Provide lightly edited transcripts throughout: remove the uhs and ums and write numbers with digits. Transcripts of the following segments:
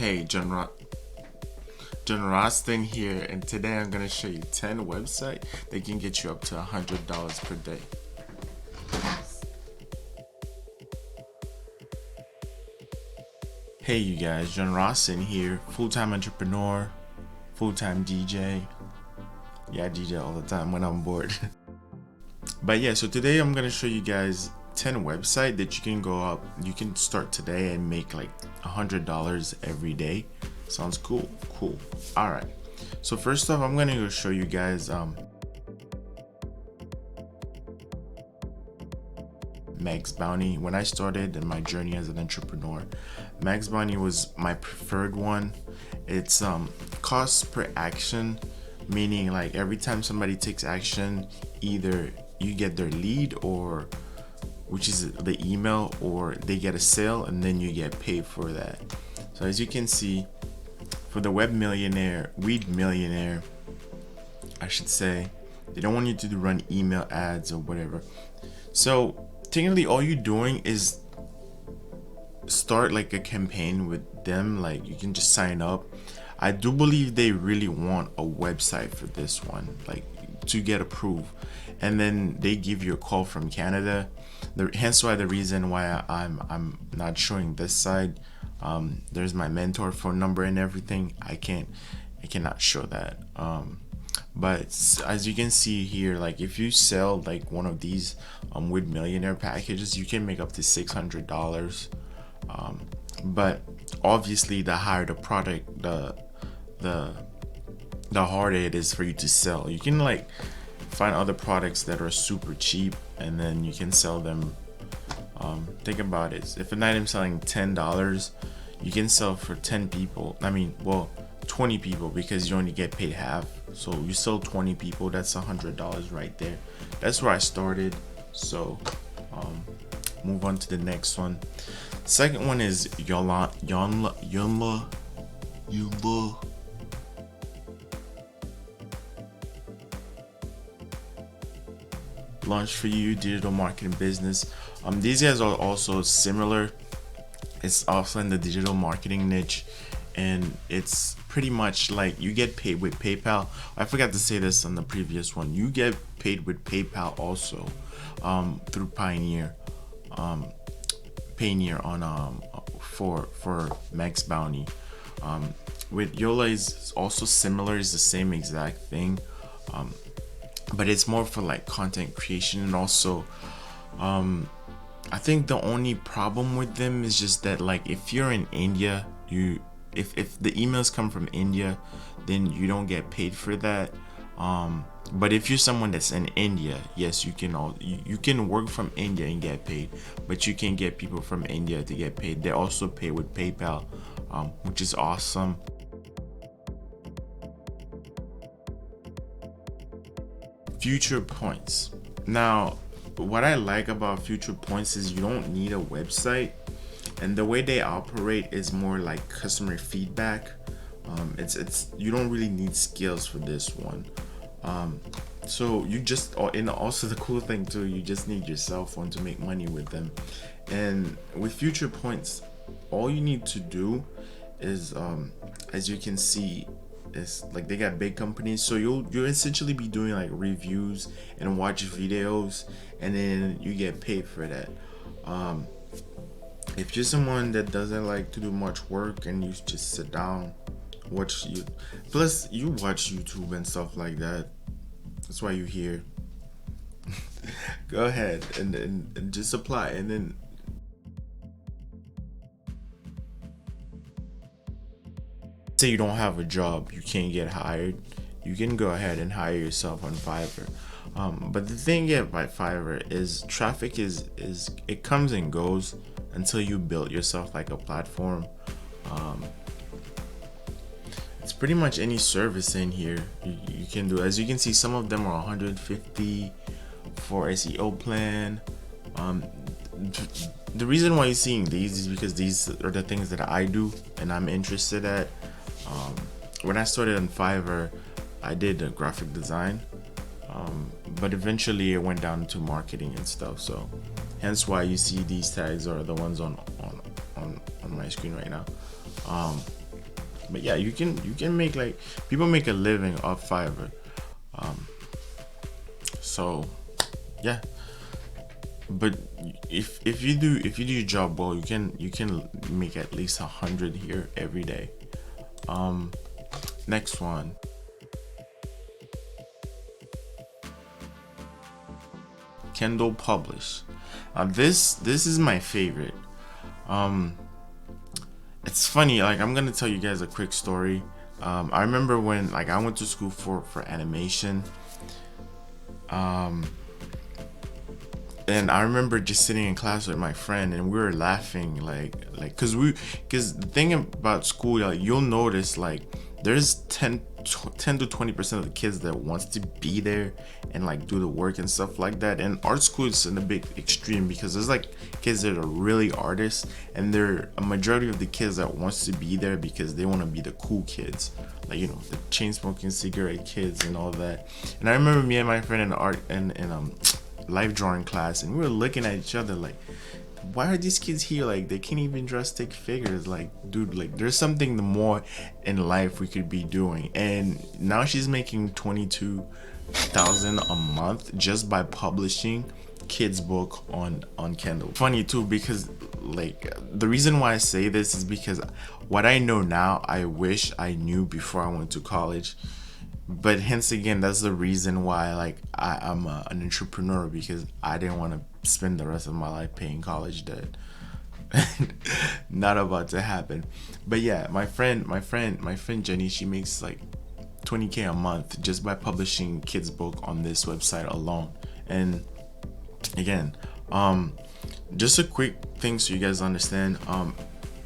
Hey, John Roston here, and today I'm gonna show you 10 websites that can get you up to $100 per day. Hey, you guys, John Roston here, full-time entrepreneur, full-time DJ. Yeah, I DJ all the time when I'm bored. But yeah, so today I'm gonna show you guys 10 websites that you can go up. You can start today and make like $100 every day. Sounds cool. All right, so first off, I'm gonna go show you guys Max Bounty. When I started in my journey as an entrepreneur, Max Bounty was my preferred one. It's cost per action, meaning like every time somebody takes action, either you get their lead, or which is the email, or they get a sale and then you get paid for that. So as you can see, for the Weed Millionaire, I should say, they don't want you to run email ads or whatever. So technically all you're doing is start like a campaign with them. Like, you can just sign up. I do believe they really want a website for this one, like to get approved, and then they give you a call from Canada. Hence why the reason why I'm not showing this side. There's my mentor phone number and everything. I cannot show that. But as you can see here, like if you sell like one of these Weed Millionaire packages, you can make up to $600. But obviously, the higher the product, the harder it is for you to sell. You can like find other products that are super cheap, and then you can sell them. Think about it. If an item selling $10, you can sell for 10 people. 20 people, because you only get paid half. So you sell 20 people, that's $100 right there. That's where I started. So move on to the next one. Second one is Yonla. Launch for you digital marketing business. These guys are also similar. It's also in the digital marketing niche, and it's pretty much like you get paid with PayPal. I forgot to say this on the previous one. You get paid with PayPal also, through Payoneer on for Max Bounty. With Yola is also similar. It's the same exact thing, but it's more for like content creation. And also I think the only problem with them is just that, like, if you're in India, if the emails come from India, then you don't get paid for that. But if you're someone that's in India, yes, you can work from India and get paid, but you can get people from India to get paid. They also pay with PayPal, which is awesome. Future Points. Now, what I like about Future Points is you don't need a website, and the way they operate is more like customer feedback. It's you don't really need skills for this one. So you just, and also the cool thing too, you just need your cell phone to make money with them. And with Future Points, all you need to do is, as you can see, is like they got big companies, so you'll essentially be doing like reviews and watch videos, and then you get paid for that. If you're someone that doesn't like to do much work and you just sit down, watch you plus you watch YouTube and stuff like that, that's why you're here. Go ahead and just apply, and then say you don't have a job, you can't get hired, you can go ahead and hire yourself on Fiverr. But the thing by Fiverr is traffic is it comes and goes until you build yourself like a platform. It's pretty much any service in here you can do. As you can see, some of them are 150 for SEO plan. The reason why you're seeing these is because these are the things that I do and I'm interested at. When I started on Fiverr, I did a graphic design, but eventually it went down to marketing and stuff. So hence why you see these tags are the ones on my screen right now. But yeah, you can make like people make a living off Fiverr. So yeah, but if you do your job well, you can make at least 100 here every day. Next one, Kindle Publish. This is my favorite. It's funny, like I'm gonna tell you guys a quick story. I remember when like I went to school for animation. And I remember just sitting in class with my friend, and we were laughing, because the thing about school, like you'll notice, like there's 10 to 20% of the kids that wants to be there and like do the work and stuff like that. And art school is in a big extreme, because there's like kids that are really artists, and they're a majority of the kids that wants to be there because they want to be the cool kids, like the chain smoking cigarette kids and all that. And I remember me and my friend in art and life drawing class, and we were looking at each other like, why are these kids here? Like they can't even draw stick figures. Like, dude, like there's something more in life we could be doing. And now she's making 22,000 a month just by publishing kids book on Kindle. Funny too, because like the reason why I say this is because what I know now I wish I knew before I went to college. But hence again, that's the reason why like I'm an entrepreneur, because I didn't want to spend the rest of my life paying college debt. Not about to happen. But yeah, my friend Jenny, she makes like 20K a month just by publishing kids book on this website alone. And again, just a quick thing so you guys understand,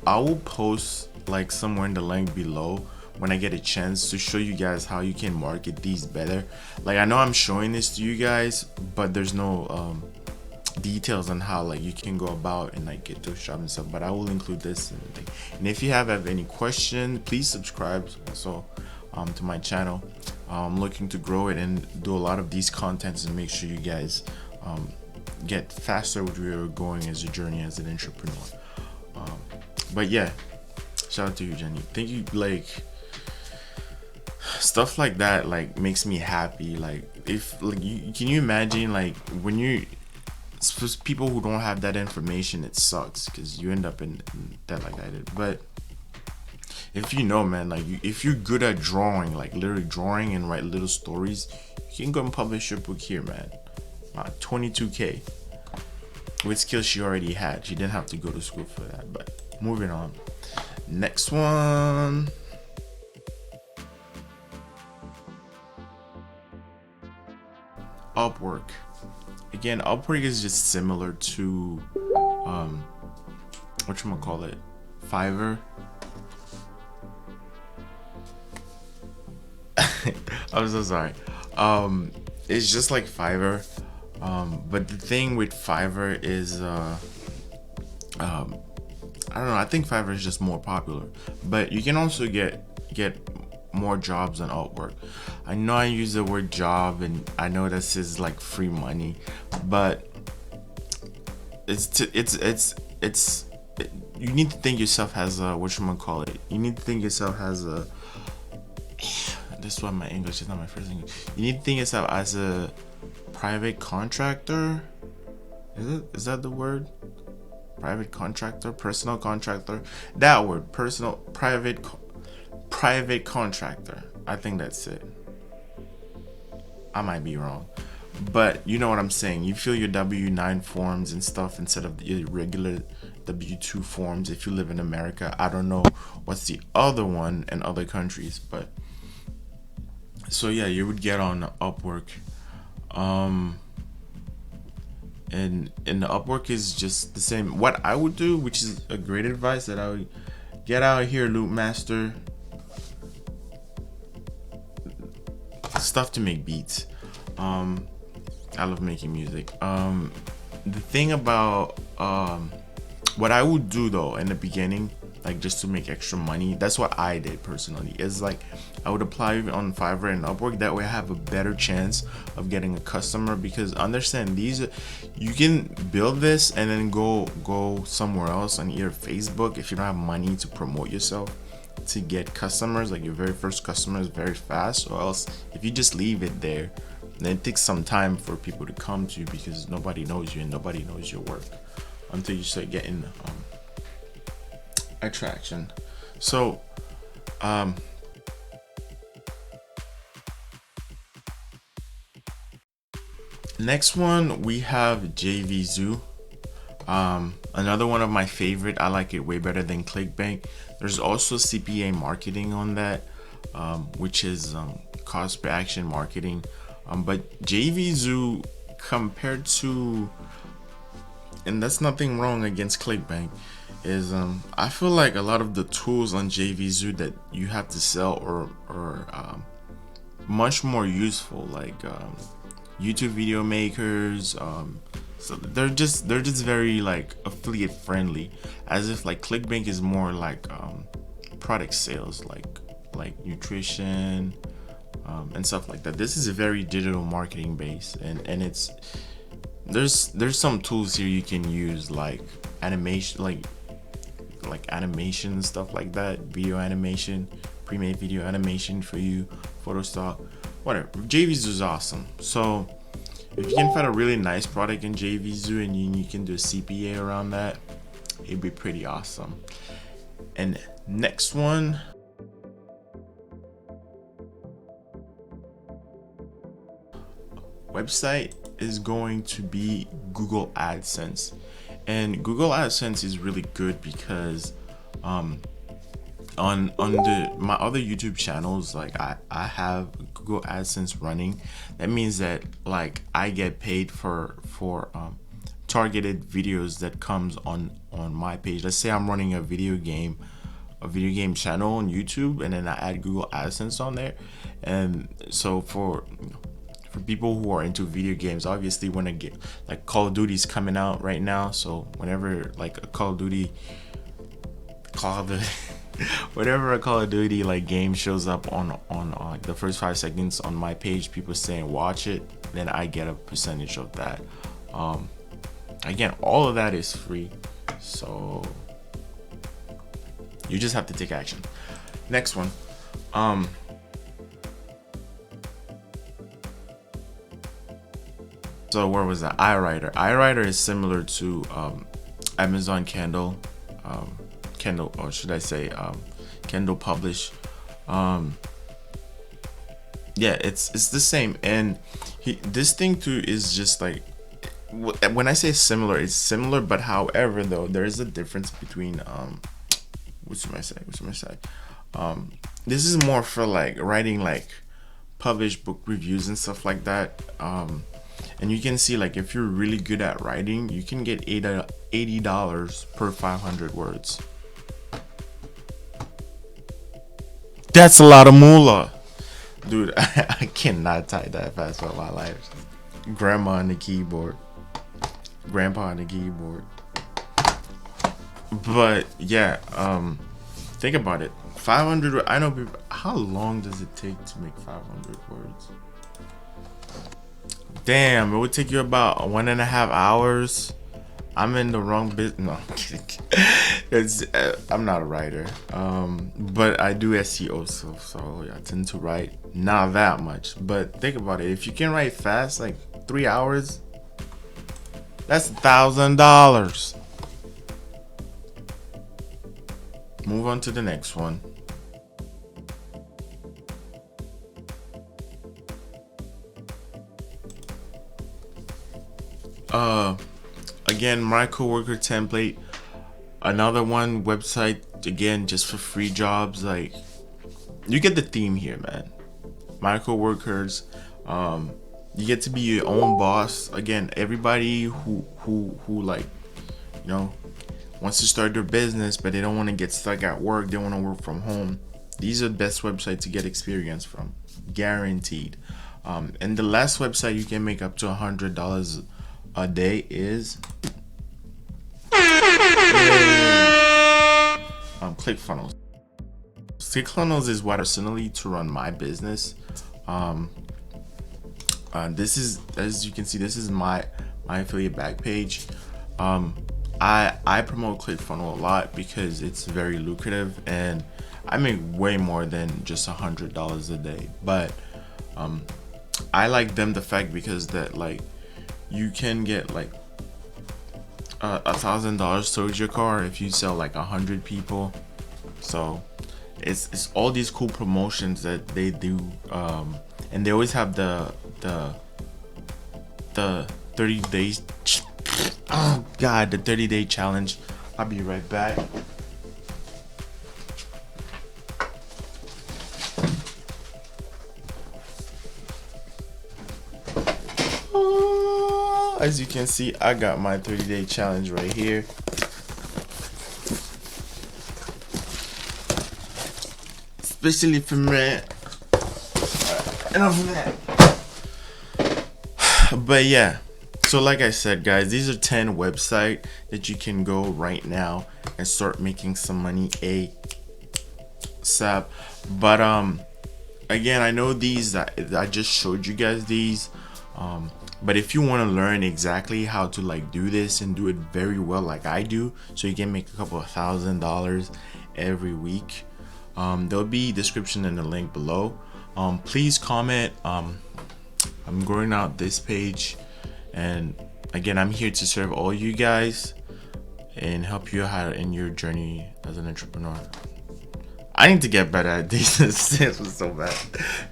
I will post like somewhere in the link below when I get a chance to show you guys how you can market these better. Like I know I'm showing this to you guys, but there's no details on how like you can go about and like get those shops and stuff, but I will include this. And if you have any question, please subscribe also to my channel. I'm looking to grow it and do a lot of these contents and make sure you guys get faster with where you're going as a journey as an entrepreneur. But yeah, shout out to you, Jenny. Thank you. Like stuff like that like makes me happy. Like if like can you imagine like when you people who don't have that information, it sucks because you end up in that like I did. But if you know, man, like if you're good at drawing, like literally drawing and write little stories, you can go and publish your book here, man. 22K with skills she already had. She didn't have to go to school for that. But moving on, next one, Upwork. Again, Upwork is just similar to whatchamacallit, Fiverr. I'm so sorry. It's just like Fiverr, but the thing with Fiverr is I don't know, I think Fiverr is just more popular, but you can also get more jobs on Upwork. I know I use the word job, and I know this is like free money, but you need to think yourself as a whatchamacallit. You need to think yourself as a this is why my English is not my first English. You need to think yourself as a private contractor. Is that the word? Private contractor, personal contractor. That word, private contractor. I think that's it. I might be wrong, but you know what I'm saying. You fill your W-9 forms and stuff instead of the regular W-2 forms if you live in America. I don't know what's the other one in other countries, but so yeah, you would get on Upwork. And the Upwork is just the same. What I would do, which is a great advice, that I would get out here, Loop Master, stuff to make beats. I love making music. The thing about what I would do though in the beginning, like just to make extra money. That's what I did personally. Is like I would apply on Fiverr and Upwork. That way I have a better chance of getting a customer, because understand these, you can build this and then go somewhere else on either Facebook if you don't have money to promote yourself to get customers, like your very first customers very fast, or else if you just leave it there, then it takes some time for people to come to you because nobody knows you and nobody knows your work until you start getting attraction. So next one we have JVZoo. Another one of my favorite. I like it way better than ClickBank. There's also CPA marketing on that, which is cost per action marketing. But JVZoo compared to, and that's nothing wrong against ClickBank, is I feel like a lot of the tools on JVZoo that you have to sell are much more useful, like YouTube video makers. So they're just very like affiliate friendly, as if like ClickBank is more like product sales, like nutrition and stuff like that. This is a very digital marketing base, and it's there's some tools here you can use, like animation, like animation and stuff like that, video animation, pre-made video animation for you, Photoshop, whatever. JVZoo is awesome. So if you can find a really nice product in JVZoo and you can do a CPA around that, it'd be pretty awesome. And next one, website is going to be Google AdSense. And Google AdSense is really good because on my other YouTube channels, like I have Google AdSense running. That means that like I get paid for targeted videos that comes on my page. Let's say I'm running a video game channel on YouTube, and then I add Google AdSense on there. And so for people who are into video games, obviously when I get like Call of Duty's coming out right now, so whenever like a Call of Duty whenever a Call of Duty like game shows up on like the first 5 seconds on my page, people saying watch it, then I get a percentage of that. Again, all of that is free, so you just have to take action. Next one, so where was that? iWriter is similar to Amazon Kindle, or should I say Kindle Publish. Yeah, it's the same. And this thing too is just like, when I say similar, it's similar, but however though there is a difference between what should I say, this is more for like writing like published book reviews and stuff like that. And you can see, like, if you're really good at writing, you can get $80 per 500 words. That's a lot of moolah, dude. I cannot type that fast for my life. Grandpa on the keyboard, grandpa on the keyboard. But yeah, think about it. 500. I know people. How long does it take to make 500 words? Damn, it would take you about 1.5 hours. I'm in the wrong business. No, I'm kidding. I'm not a writer, but I do SEO, so I tend to write not that much. But think about it. If you can write fast, like 3 hours, that's $1,000. Move on to the next one. Again, my coworker template, another one website, again, just for free jobs. Like, you get the theme here, man. My coworkers, you get to be your own boss. Again, everybody who like, you know, wants to start their business, but they don't want to get stuck at work, they want to work from home. These are the best websites to get experience from, guaranteed. And the last website you can make up to $100 a day is ClickFunnels. ClickFunnels is what personally to run my business. This is, as you can see, this is my affiliate back page. I promote ClickFunnels a lot because it's very lucrative, and I make way more than just $100 a day. But I like them the fact because that like you can get like $1,000 towards your car if you sell like 100 people. So it's all these cool promotions that they do, and they always have the 30 days. Oh god, the 30-day challenge. I'll be right back. As you can see, I got my 30-day challenge right here. Especially for me. Enough of that. But yeah, so like I said, guys, these are 10 websites that you can go right now and start making some money ASAP. But again, I know these, I just showed you guys these, but if you want to learn exactly how to like do this and do it very well like I do, so you can make a couple of $1,000 every week, there'll be description in the link below. Please comment. I'm growing out this page, and again, I'm here to serve all you guys and help you out in your journey as an entrepreneur. I need to get better at this. This was so bad.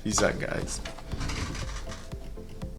Peace out, guys.